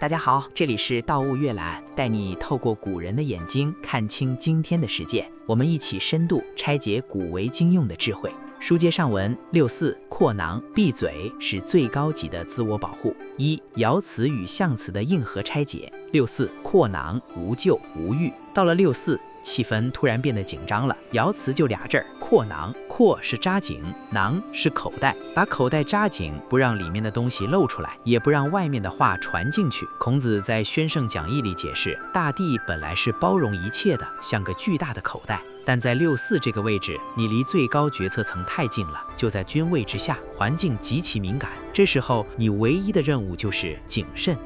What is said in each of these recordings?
大家好，这里是道物阅览，带你透过古人的眼睛看清今天的世界。我们一起深度拆解古为今用的智慧。书接上文，六四扩囊闭嘴是最高级的自我保护。爻辞与象辞的硬核拆解。六四扩囊无咎无欲。到了六四，气氛突然变得紧张了。爻辞就俩字儿，扩囊。扩是扎紧，囊是口袋，把口袋扎紧，不让里面的东西露出来，也不让外面的话传进去。孔子在宣圣讲义里解释，大地本来是包容一切的，像个巨大的口袋。但在六四这个位置，你离最高决策层太近了，就在君位之下，环境极其敏感。这时候你唯一的任务就是谨慎。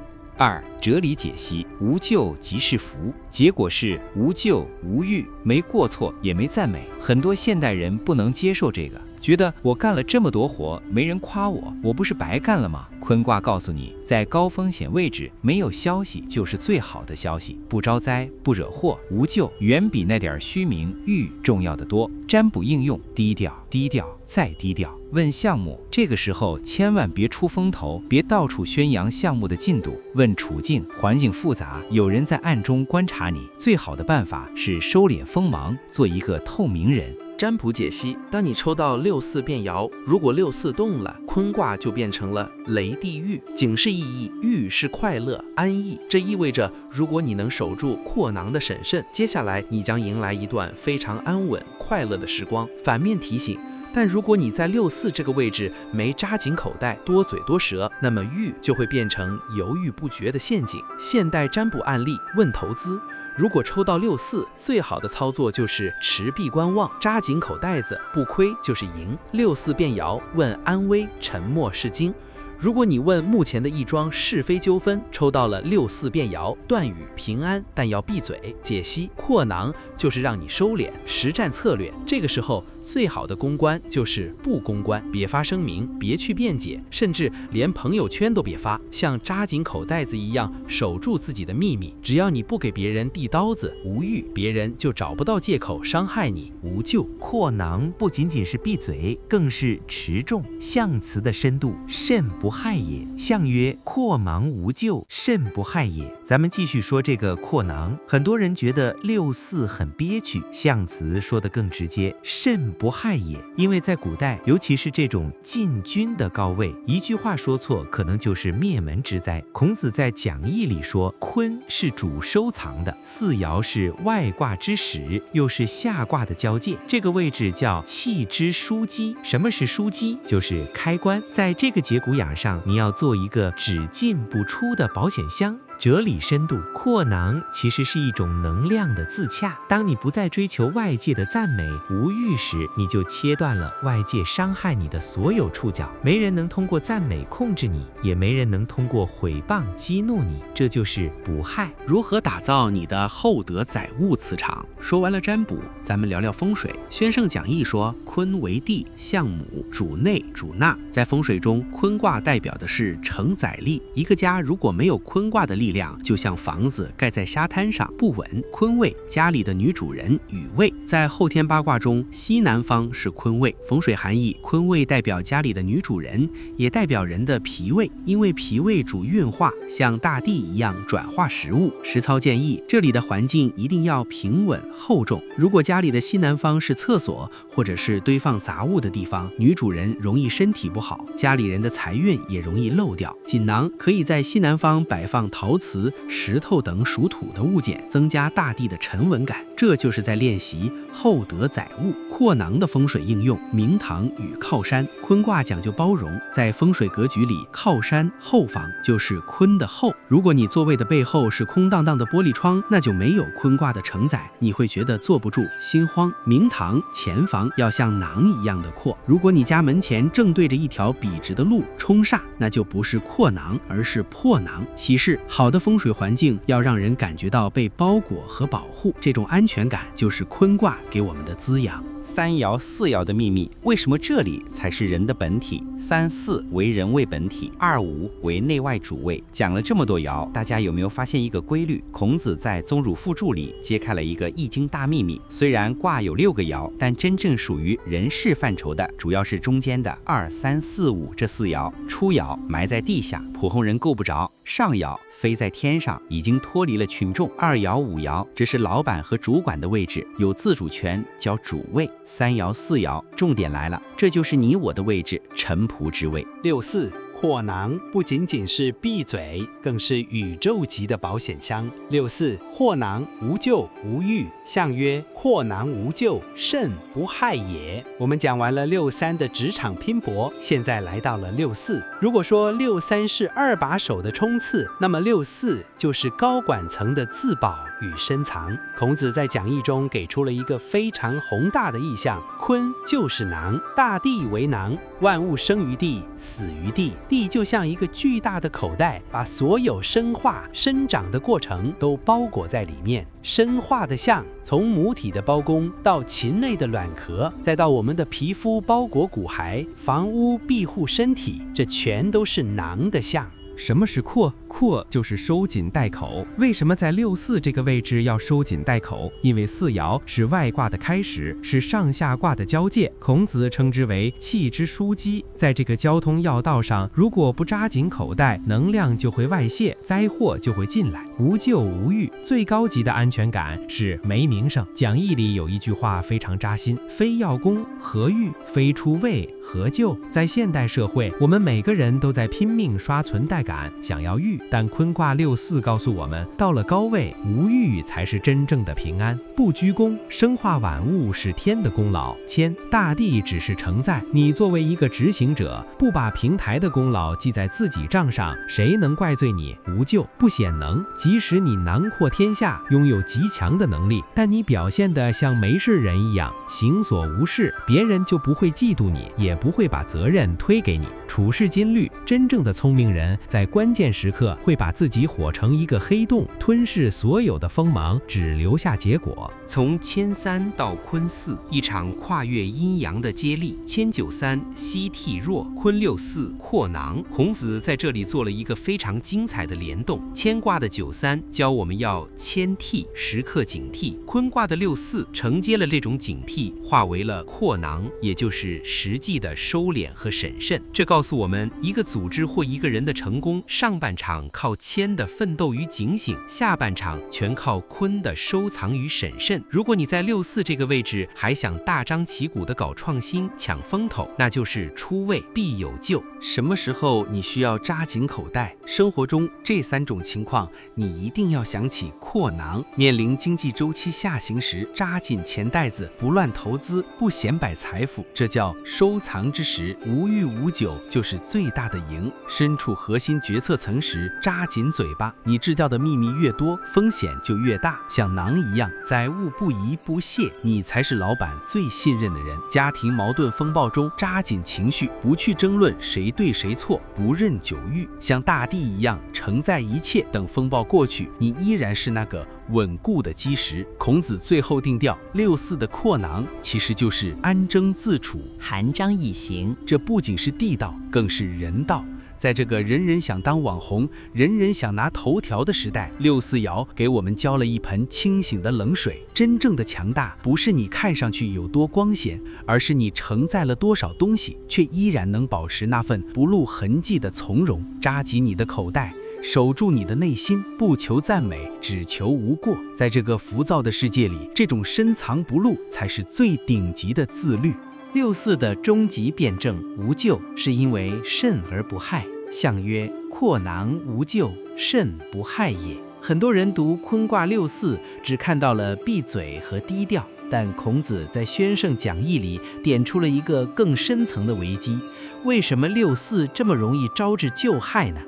哲理解析：无咎即是福，结果是无咎无欲，没过错也没赞美。很多现代人不能接受这个，觉得我干了这么多活，没人夸我不是白干了吗？坤卦告诉你，在高风险位置，没有消息就是最好的消息，不招灾，不惹祸，无咎，远比那点虚名誉重要的多。占卜应用：低调，低调，再低调。问项目，这个时候千万别出风头，别到处宣扬项目的进度。问处境，环境复杂，有人在暗中观察你，最好的办法是收敛锋芒，做一个透明人。占卜解析：当你抽到六四变爻，如果六四动了，坤卦就变成了雷地狱，警示意义，狱是快乐安逸，这意味着如果你能守住扩囊的审慎，接下来你将迎来一段非常安稳快乐的时光。反面提醒，但如果你在六四这个位置没扎紧口袋，多嘴多舌，那么狱就会变成犹豫不决的陷阱。现代占卜案例：问投资，如果抽到六四，最好的操作就是持币观望，扎紧口袋子，不亏就是赢。六四变爻，问安危，沉默是金。如果你问目前的一桩是非纠纷，抽到了六四变爻，断语平安，但要闭嘴。解析：扩囊就是让你收敛，实战策略。这个时候最好的公关就是不公关，别发声明，别去辩解，甚至连朋友圈都别发，像扎紧口袋子一样守住自己的秘密。只要你不给别人递刀子，无欲，别人就找不到借口伤害你，无咎。扩囊不仅仅是闭嘴，更是持重。象辞的深度，慎不害也。象曰：扩囊无咎，慎不害也。咱们继续说这个扩囊。很多人觉得六四很憋屈，象辞说得更直接，慎不害也。因为在古代，尤其是这种禁军的高位，一句话说错，可能就是灭门之灾。孔子在讲义里说，坤是主收藏的，四爻是外卦之始，又是下卦的交界，这个位置叫气之枢机。什么是枢机？就是开关。在这个节骨眼上，你要做一个只进不出的保险箱。哲理深度，扩囊其实是一种能量的自洽。当你不再追求外界的赞美、无欲时，你就切断了外界伤害你的所有触角。没人能通过赞美控制你，也没人能通过毁谤激怒你，这就是不害。如何打造你的厚德载物磁场？说完了占卜，咱们聊聊风水。宣圣讲义说，坤为地，象母，主内主纳。在风水中，坤卦代表的是承载力。一个家如果没有坤卦的力量，就像房子盖在沙滩上，不稳。坤位，家里的女主人与位，在后天八卦中，西南方是坤位。风水含义，坤位代表家里的女主人，也代表人的脾胃，因为脾胃主运化，像大地一样转化食物。实操建议，这里的环境一定要平稳厚重。如果家里的西南方是厕所，或者是堆放杂物的地方，女主人容易身体不好，家里人的财运也容易漏掉。锦囊可以在西南方摆放陶瓷、石头等属土的物件，增加大地的沉稳感。这就是在练习厚德载物。扩囊的风水应用：明堂与靠山。坤卦讲究包容，在风水格局里，靠山后方就是坤的后。如果你座位的背后是空荡荡的玻璃窗，那就没有坤卦的承载，你会觉得坐不住，心慌。明堂前方要像囊一样的扩。如果你家门前正对着一条笔直的路冲煞，那就不是扩囊，而是破囊。启示：好的风水环境要让人感觉到被包裹和保护，这种安全感就是坤卦给我们的滋养。三爻四爻的秘密，为什么这里才是人的本体？三四为人为本体，二五为内外主位。讲了这么多爻，大家有没有发现一个规律？孔子在《宗儒附注》里揭开了一个易经大秘密。虽然卦有6个爻，但真正属于人事范畴的，主要是中间的2、3、4、5这4爻。初爻埋在地下，普通人够不着；上爻飞在天上，已经脱离了群众。2爻、5爻，这是老板和主管的位置，有自主权，叫主位。3爻、4爻，重点来了，这就是你我的位置，臣仆之位。六四扩囊不仅仅是闭嘴，更是宇宙级的保险箱。六四祸囊无咎无欲，象曰：祸囊无咎，甚不害也。我们讲完了六三的职场拼搏，现在来到了六四。如果说六三是2把手的冲刺，那么六四就是高管层的自保与深藏。孔子在讲义中给出了一个非常宏大的意象：坤就是囊，大地为囊，万物生于地，死于地。地就像一个巨大的口袋，把所有生化生长的过程都包裹在里面。生化的象，从母体的胞宫到禽类的卵壳，再到我们的皮肤包裹骨骸，房屋庇护身体，这全都是囊的象。什么是扩？扩就是收紧带口。为什么在六四这个位置要收紧带口？因为四爻是外卦的开始，是上下卦的交界，孔子称之为气之枢机。在这个交通要道上，如果不扎紧口袋，能量就会外泄，灾祸就会进来。无咎无欲，最高级的安全感是没名声。讲义里有一句话非常扎心：非要功何欲？非出位何咎？在现代社会，我们每个人都在拼命刷存在感，想要欲，但坤卦六四告诉我们，到了高位，无欲才是真正的平安。不居功，生化万物是天的功劳，谦，大地只是承载。你作为一个执行者，不把平台的功劳记在自己账上，谁能怪罪你无咎不显能？即使你囊括天下，拥有极强的能力，但你表现得像没事人一样，行所无事，别人就不会嫉妒你，也不会把责任推给你。处世金律，真正的聪明人在关键时刻会把自己活成一个黑洞，吞噬所有的锋芒，只留下结果。从谦三到坤四，一场跨越阴阳的接力。谦九三西替弱，坤六四扩囊。孔子在这里做了一个非常精彩的联动。谦卦的九三教我们要谦替，时刻警惕；坤卦的六四承接了这种警惕，化为了扩囊，也就是实际的收敛和审慎。这告诉我们，一个组织或一个人的成功，上半场靠谦的奋斗与警醒，下半场全靠坤的收藏与审慎。如果你在六四这个位置还想大张旗鼓地搞创新、抢风头，那就是出位必有咎。什么时候你需要扎紧口袋？生活中这3种情况，你一定要想起扩囊。面临经济周期下行时，扎紧钱袋子，不乱投资，不显摆财富，这叫收藏之时。无欲无酒就是最大的赢。身处核心决策层时，扎紧嘴巴，你知道的秘密越多，风险就越大。像囊一样，载物不移不泄，你才是老板最信任的人。家庭矛盾风暴中，扎紧情绪，不去争论谁对谁错，不任酒欲，像大地一样承载一切。等风暴过去，你依然是那个稳固的基石。孔子最后定调，六四的扩囊其实就是安争自处，含章一行。这不仅是地道，更是人道。在这个人人想当网红，人人想拿头条的时代，六四爻给我们浇了一盆清醒的冷水。真正的强大，不是你看上去有多光鲜，而是你承载了多少东西，却依然能保持那份不露痕迹的从容。扎紧你的口袋，守住你的内心，不求赞美，只求无过。在这个浮躁的世界里，这种深藏不露才是最顶级的自律。六四的终极辩证无咎，是因为慎而不害。象曰：扩囊无咎，慎不害也。很多人读坤卦六四，只看到了闭嘴和低调，但孔子在宣圣讲义里点出了一个更深层的危机。为什么六四这么容易招致咎害呢？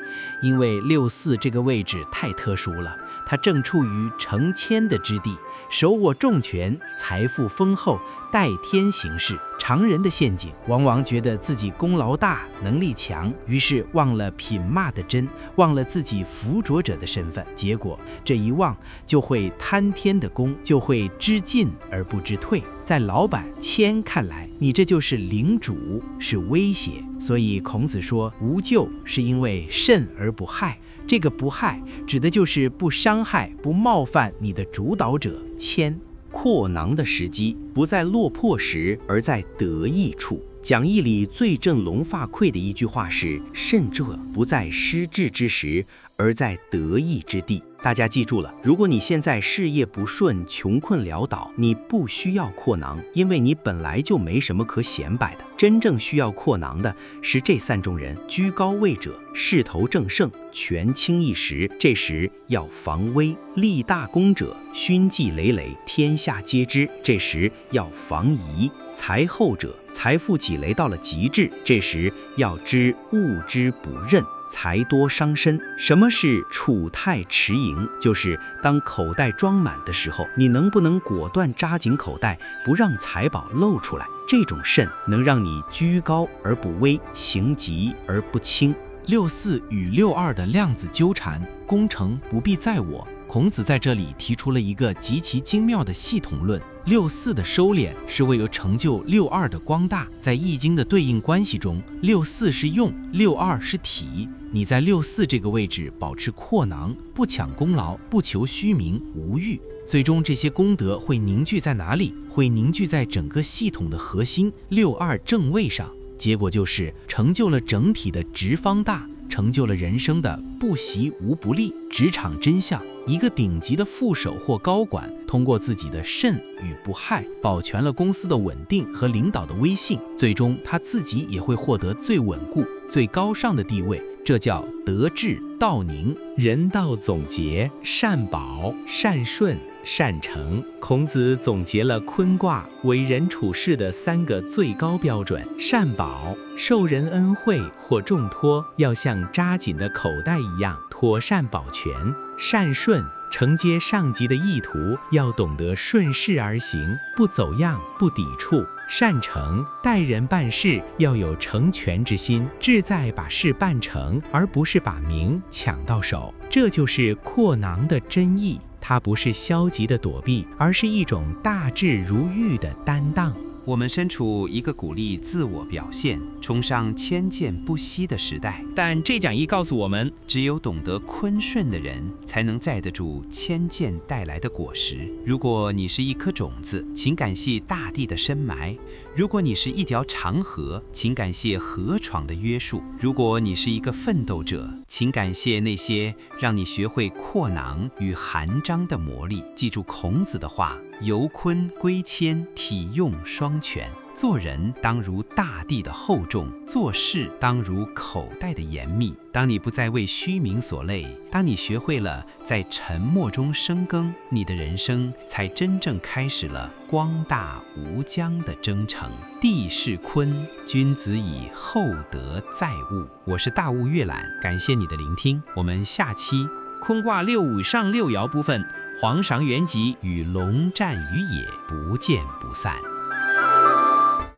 因为六四这个位置太特殊了，它正处于承谦的之地，手握重权，财富丰厚，代天行事，常人的陷阱，往往觉得自己功劳大、能力强，于是忘了品骂的真，忘了自己辅佐者的身份。结果这一忘，就会贪天的功，就会知进而不知退。在老板谦看来，你这就是领主，是威胁。所以孔子说无咎，是因为慎而不害。这个不害指的就是不伤害、不冒犯你的主导者。谦。扩囊的时机不在落魄时，而在得意处。讲义里最振聋发聩的一句话是：慎者不在失志之时，而在得意之地。大家记住了，如果你现在事业不顺、穷困潦倒，你不需要扩囊，因为你本来就没什么可显摆的。真正需要扩囊的是这3种人：居高位者，势头正盛，权倾一时，这时要防微；立大功者，勋绩累累，天下皆知，这时要防夷；财厚者，财富积累到了极致，这时要知物之不任，财多伤身。什么是处态持盈？就是当口袋装满的时候，你能不能果断扎紧口袋，不让财宝露出来？这种慎能让你居高而不危，行急而不轻。64与62的量子纠缠，功成不必在我。孔子在这里提出了一个极其精妙的系统论。64的收敛是为了成就62的光大。在易经的对应关系中，64是用，62是体。你在64这个位置保持扩囊，不抢功劳，不求虚名，无欲，最终这些功德会凝聚在哪里？会凝聚在整个系统的核心62正位上。结果就是成就了整体的直方大，成就了人生的不习无不利。职场真相，一个顶级的副手或高管，通过自己的慎与不害，保全了公司的稳定和领导的威信，最终他自己也会获得最稳固、最高尚的地位。这叫德智道宁。人道总结：善保、善顺、善成。孔子总结了坤卦为人处事的3个最高标准：善保，受人恩惠或重托，要像扎紧的口袋一样妥善保全；善顺，承接上级的意图，要懂得顺势而行，不走样，不抵触；善成，待人办事要有成全之心，志在把事办成，而不是把名抢到手。这就是扩囊的真意，它不是消极的躲避，而是一种大智如玉的担当。我们身处一个鼓励自我表现、崇尚谦俭不息的时代，但这讲义告诉我们，只有懂得坤顺的人，才能载得住谦俭带来的果实。如果你是一颗种子，请感谢大地的深埋；如果你是一条长河，请感谢河床的约束；如果你是一个奋斗者，请感谢那些让你学会扩囊与含章的魔力。记住孔子的话：由坤归谦，体用双全。做人当如大地的厚重，做事当如口袋的严密。当你不再为虚名所累，当你学会了在沉默中深耕，你的人生才真正开始了光大无疆的征程。地势坤，君子以厚德载物。我是大悟阅览，感谢你的聆听，我们下期坤卦65上6爻部分黄裳元吉与龙战于野，不见不散。